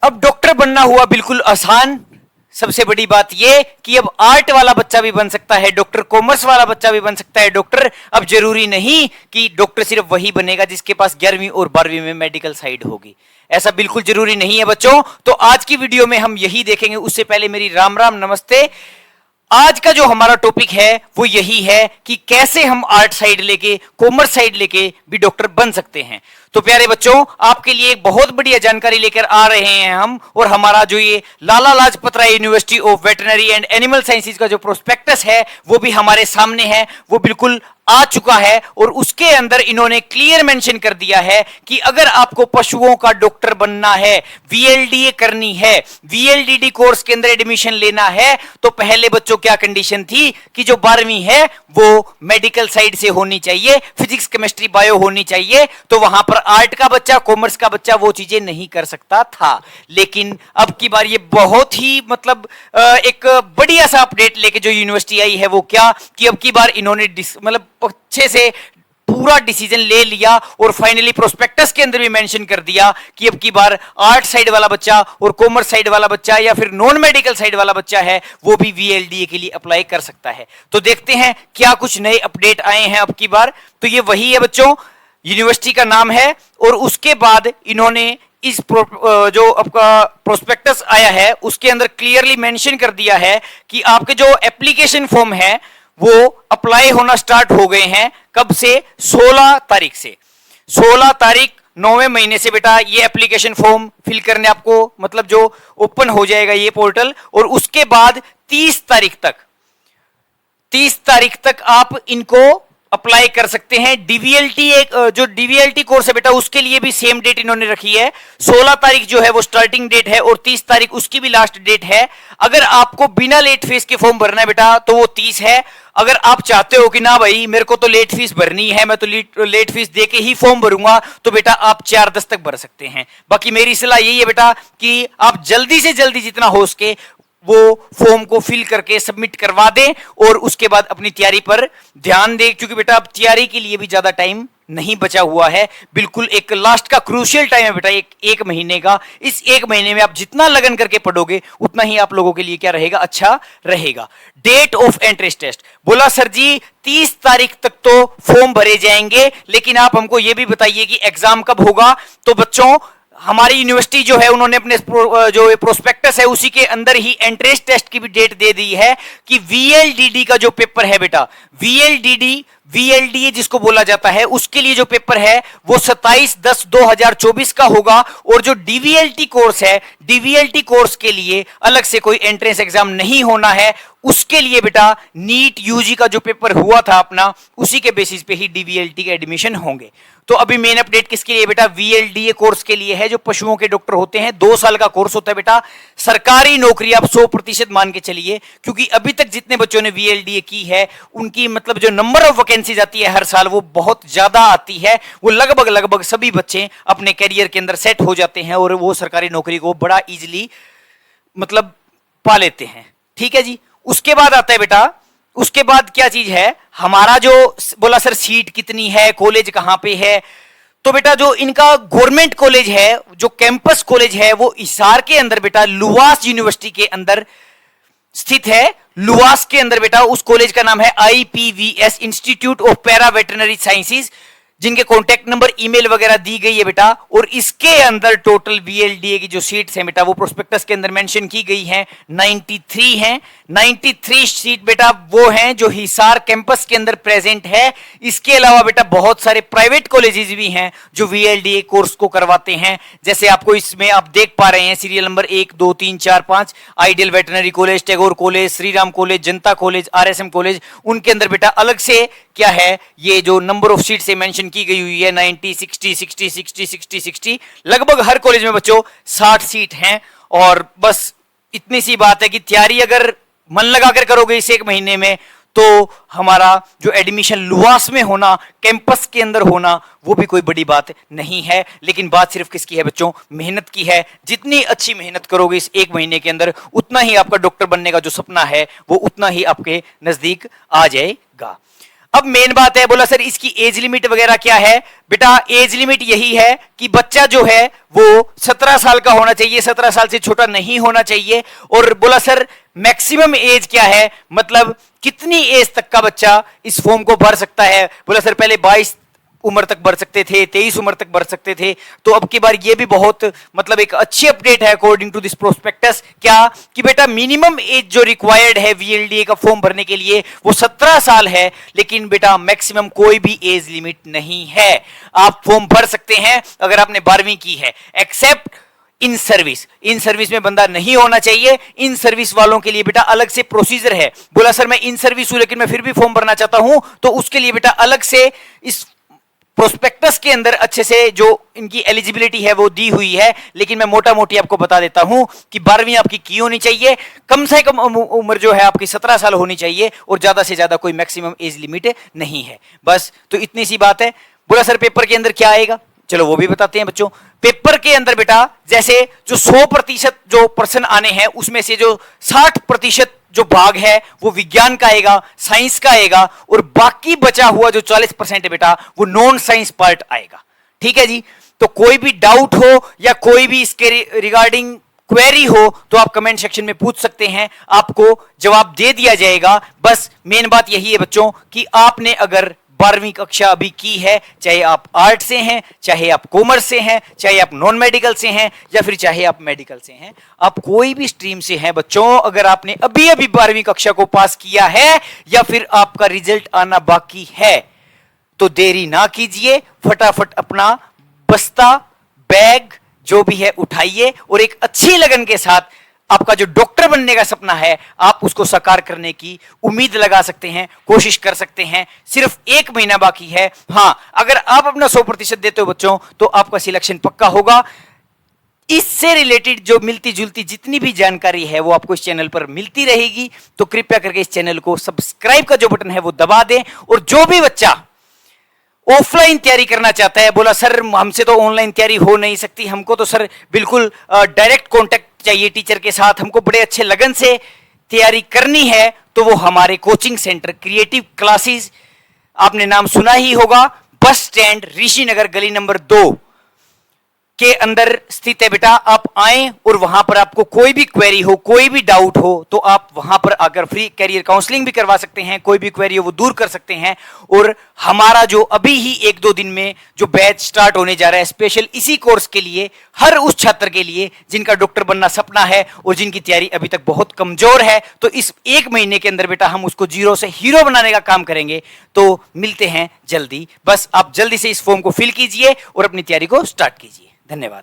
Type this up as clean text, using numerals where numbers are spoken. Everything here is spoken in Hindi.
अब डॉक्टर बनना हुआ बिल्कुल आसान। सबसे बड़ी बात ये कि अब आर्ट वाला बच्चा भी बन सकता है डॉक्टर, कॉमर्स वाला बच्चा भी बन सकता है डॉक्टर। अब जरूरी नहीं कि डॉक्टर सिर्फ वही बनेगा जिसके पास 11वीं और 12वीं में मेडिकल साइड होगी, ऐसा बिल्कुल जरूरी नहीं है बच्चों। तो आज की वीडियो में हम यही देखेंगे। उससे पहले मेरी राम राम नमस्ते। आज का जो हमारा टॉपिक है वो यही है कि कैसे हम आर्ट साइड लेके, कॉमर्स साइड लेके भी डॉक्टर बन सकते हैं। तो प्यारे बच्चों, आपके लिए एक बहुत बढ़िया जानकारी लेकर आ रहे हैं हम। और हमारा जो ये Lala Lajpat Rai university of veterinary and animal sciences का जो प्रोस्पेक्टस है वो भी हमारे सामने है, वो बिल्कुल आ चुका है। और उसके अंदर इन्होंने क्लियर मेंशन कर दिया है कि अगर आपको पशुओं का डॉक्टर बनना है, वीएलडीए करनी है, वीएलडीडी कोर्स के अंदर एडमिशन लेना है, तो पहले बच्चों क्या कंडीशन थी कि जो 12वीं है वो मेडिकल साइड से होनी चाहिए, फिजिक्स केमिस्ट्री बायो होनी चाहिए। तो वहां पर आर्ट का बच्चा, कॉमर्स का बच्चा वो चीजें नहीं कर सकता था। लेकिन अब की बार ये बहुत ही एक बढ़िया सा अपडेट लेके जो यूनिवर्सिटी आई है वो क्या कि अब की बार इन्होंने अच्छे से पूरा डिसीजन ले लिया और फाइनली प्रोस्पेक्टस के अंदर भी मेंशन कर दिया कि अब की बार आर्ट साइड वाला बच्चा और कॉमर्स साइड वाला बच्चा या फिर नॉन मेडिकल साइड वाला बच्चा है वो भी वीएलडीए के लिए अप्लाई कर सकता है। तो देखते हैं क्या कुछ नए अपडेट आए हैं अब की बार। तो ये वही है बच्चों, यूनिवर्सिटी का नाम है। और उसके बाद इन्होंने इस जो आपका प्रोस्पेक्टस आया है उसके अंदर क्लियरली मेंशन कर दिया है कि आपके जो एप्लीकेशन फॉर्म है वो अप्लाई होना स्टार्ट हो गए हैं। कब से? 16 तारीख से। 16 तारीख 9वें महीने से बेटा ये एप्लीकेशन फॉर्म फिल करने आपको जो ओपन हो जाएगा ये पोर्टल। और उसके बाद 30 तारीख तक आप इनको अप्लाई कर सकते हैं। डीवीएलटी जो डीवीएलटी कोर्स है बेटा उसके लिए भी सेम डेट इन्होंने रखी है। 16 तारीख जो है वो स्टार्टिंग डेट है और 30 तारीख उसकी भी लास्ट डेट है। अगर आपको बिना लेट फीस के फॉर्म भरना है बेटा तो वो 30 है। अगर आप चाहते हो कि ना भाई मेरे को तो लेट फीस भरनी है, मैं तो लेट फीस देके ही फॉर्म भरूंगा, तो बेटा आप 4/10 तक भर सकते हैं। बाकी मेरी सलाह यही है बेटा कि आप जल्दी से जल्दी जितना हो सके वो फॉर्म को फिल करके सबमिट करवा दें और उसके बाद अपनी तैयारी पर ध्यान दें, क्योंकि बेटा अब तैयारी के लिए भी ज्यादा टाइम नहीं बचा हुआ है। बिल्कुल एक लास्ट का क्रूशियल टाइम है बेटा, एक महीने का। इस एक महीने में आप जितना लगन करके पढ़ोगे उतना ही आप लोगों के लिए क्या रहेगा, अच्छा रहेगा। डेट ऑफ एंट्रेंस टेस्ट बोला सर जी 30 तारीख तक तो फॉर्म भरे जाएंगे, लेकिन आप हमको यह भी बताइए कि एग्जाम कब होगा। तो बच्चों हमारी यूनिवर्सिटी जो है उन्होंने अपने जो प्रोस्पेक्टस है उसी के अंदर ही एंट्रेंस टेस्ट की भी डेट दे दी है कि वीएलडीडी का जो पेपर है बेटा, वीएलडीए जिसको बोला जाता है, उसके लिए जो पेपर है वो 27/10/2024 का होगा। और जो डीवीएलटी कोर्स है, डीवीएलटी कोर्स के लिए अलग से कोई एंट्रेंस एग्जाम नहीं होना है। उसके लिए बेटा नीट यूजी का जो पेपर हुआ था अपना, उसी के बेसिस पे ही डीवीएलटी के एडमिशन होंगे। तो अभी मेन अपडेट किसके लिए बेटा? वीएलडीए कोर्स के लिए है, जो पशुओं के डॉक्टर होते हैं। 2 साल का कोर्स होता है बेटा। सरकारी नौकरी आप 100% मान के चलिए, क्योंकि अभी तक जितने बच्चों ने वीएलडीए की है उनकी जो नंबर ऑफ वैकेंसीज आती है हर साल वो बहुत ज्यादा आती है। वो लगभग सभी बच्चे अपने करियर के अंदर सेट हो जाते हैं और वो सरकारी नौकरी को बड़ा इजीली पा लेते हैं। ठीक है जी। उसके बाद आता है बेटा, उसके बाद क्या चीज है हमारा, जो बोला सर सीट कितनी है, कॉलेज कहां पे है। तो बेटा जो इनका गवर्नमेंट कॉलेज है, जो कैंपस कॉलेज है वो हिसार के अंदर बेटा लुवास यूनिवर्सिटी के अंदर स्थित है। लुवास के अंदर बेटा उस कॉलेज का नाम है IPVS institute of para veterinary sciences, जिनके कॉन्टैक्ट नंबर, ईमेल वगैरह दी गई है बेटा। और इसके अंदर टोटल वीएलडीए की जो सीट्स हैं बेटा वो प्रोस्पेक्टस के अंदर मेंशन की गई हैं, 93 हैं। 93 सीट बेटा वो हैं जो हिसार कैंपस के अंदर प्रेजेंट है। इसके अलावा बेटा बहुत सारे प्राइवेट कॉलेजेस भी हैं जो वीएलडीए कोर्स को करवाते हैं। जैसे आपको इसमें आप देख पा रहे हैं serial number 1 2 3 4 5, ideal veterinary college, Tagore college, Shri Ram college, जनता कॉलेज, RSM कॉलेज। उनके अंदर बेटा अलग से क्या है, ये जो नंबर ऑफ सीट से मेंशन की गई हुई है 90 60 60 60 60 60, लगभग हर कॉलेज में बच्चों 60 सीट हैं। और बस इतनी सी बात है कि तैयारी अगर मन लगाकर करोगे इस एक महीने में तो हमारा जो एडमिशन लुवास में होना, कैंपस के अंदर होना, वो भी कोई बड़ी बात नहीं है। लेकिन बात सिर्फ किसकी है बच्चों? मेहनत की है। जितनी अच्छी मेहनत करोगे इस एक महीने के अंदर उतना ही आपका डॉक्टर बनने का जो सपना है वो उतना ही आपके नजदीक आ जाएगा। अब मेन बात है, बोला सर इसकी एज लिमिट वगैरह क्या है? बेटा एज लिमिट यही है कि बच्चा जो है वो 17 साल का होना चाहिए, 17 साल से छोटा नहीं होना चाहिए। और बोला सर मैक्सिमम एज क्या है, मतलब कितनी एज तक का बच्चा इस फॉर्म को भर सकता है? बोला सर पहले 22 उम्र तक भर सकते थे, 23 उम्र तक भर सकते थे, तो अब की बार ये भी बहुत मतलब एक अच्छी अपडेट है अकॉर्डिंग टू दिस प्रोस्पेक्टस। क्या कि बेटा मिनिमम एज जो रिक्वायर्ड है वीएलडीए का फॉर्म भरने के लिए वो 17 साल है, लेकिन बेटा मैक्सिमम कोई भी एज लिमिट नहीं है। आप फॉर्म भर सकते हैं अगर आपने 12वीं की है, accept in service. In service में बंदा नहीं होना चाहिए। इन सर्विस वालों के लिए बेटा अलग से प्रोसीजर है। बोला सर मैं इन सर्विस हूं लेकिन मैं फिर भी फॉर्म भरना चाहता हूं, तो उसके लिए बेटा अलग से इस प्रोस्पेक्टस के अंदर अच्छे से जो इनकी एलिजिबिलिटी है वो दी हुई है। लेकिन मैं मोटा मोटी आपको बता देता हूं कि 12वीं आपकी की होनी चाहिए, कम से कम उम्र जो है आपकी 17 साल होनी चाहिए, और ज्यादा से ज्यादा कोई मैक्सिमम एज लिमिट नहीं है। बस तो इतनी सी बात है। बोला सर पेपर के अंदर क्या आएगा, चलो वो भी बताते हैं बच्चों। पेपर के अंदर बेटा जैसे जो 100% जो पर्सन आने हैं उसमें से जो 60% जो भाग है वो विज्ञान का आएगा, साइंस का आएगा, और बाकी बचा हुआ जो 40% है बेटा वो नॉन साइंस पार्ट आएगा। ठीक है जी। तो कोई भी डाउट हो या कोई भी इसके रिगार्डिंग क्वेरी हो तो आप कमेंट सेक्शन में पूछ सकते हैं, आपको जवाब दे दिया जाएगा। बस मेन बात यही है बच्चों कि आपने अगर 12वीं कक्षा अभी की है, चाहे आप आर्ट से हैं, चाहे आप कॉमर्स से हैं, चाहे आप नॉन मेडिकल से हैं, या फिर चाहे आप मेडिकल से हैं, आप कोई भी स्ट्रीम से हैं बच्चों, अगर आपने अभी अभी 12वीं कक्षा को पास किया है या फिर आपका रिजल्ट आना बाकी है, तो देरी ना कीजिए, फटाफट अपना बस्ता बैग जो भी है उठाइए और एक अच्छी लगन के साथ आपका जो डॉक्टर बनने का सपना है आप उसको साकार करने की उम्मीद लगा सकते हैं, कोशिश कर सकते हैं। सिर्फ 1 महीना बाकी है। हाँ, अगर आप अपना 100% देते हो बच्चों तो आपका सिलेक्शन पक्का होगा। इससे रिलेटेड जो मिलती जुलती जितनी भी जानकारी है वो आपको इस चैनल पर मिलती रहेगी, तो कृपया करके इस चैनल को सब्सक्राइब का जो बटन है वो दबा दें। और जो भी बच्चा ऑफलाइन तैयारी करना चाहता है, बोला सर हमसे तो ऑनलाइन तैयारी हो नहीं सकती, हमको तो सर बिल्कुल डायरेक्ट कांटेक्ट चाहिए टीचर के साथ, हमको बड़े अच्छे लगन से तैयारी करनी है, तो वो हमारे कोचिंग सेंटर क्रिएटिव क्लासेस, आपने नाम सुना ही होगा, बस स्टैंड ऋषि नगर गली नंबर 2 के अंदर स्थित है बेटा। आप आए और वहां पर आपको कोई भी क्वेरी हो, कोई भी डाउट हो, तो आप वहां पर आकर फ्री कैरियर काउंसलिंग भी करवा सकते हैं, कोई भी क्वेरी हो वो दूर कर सकते हैं। और हमारा जो अभी ही 1-2 दिन में जो बैच स्टार्ट होने जा रहा है स्पेशल इसी कोर्स के लिए, हर उस छात्र के लिए जिनका डॉक्टर बनना सपना है और जिनकी तैयारी अभी तक बहुत कमजोर है, तो इस 1 महीने के अंदर बेटा हम उसको जीरो से हीरो बनाने का काम करेंगे। तो मिलते हैं जल्दी, बस आप जल्दी से इस फॉर्म को फिल कीजिए और अपनी तैयारी को स्टार्ट कीजिए। धन्यवाद।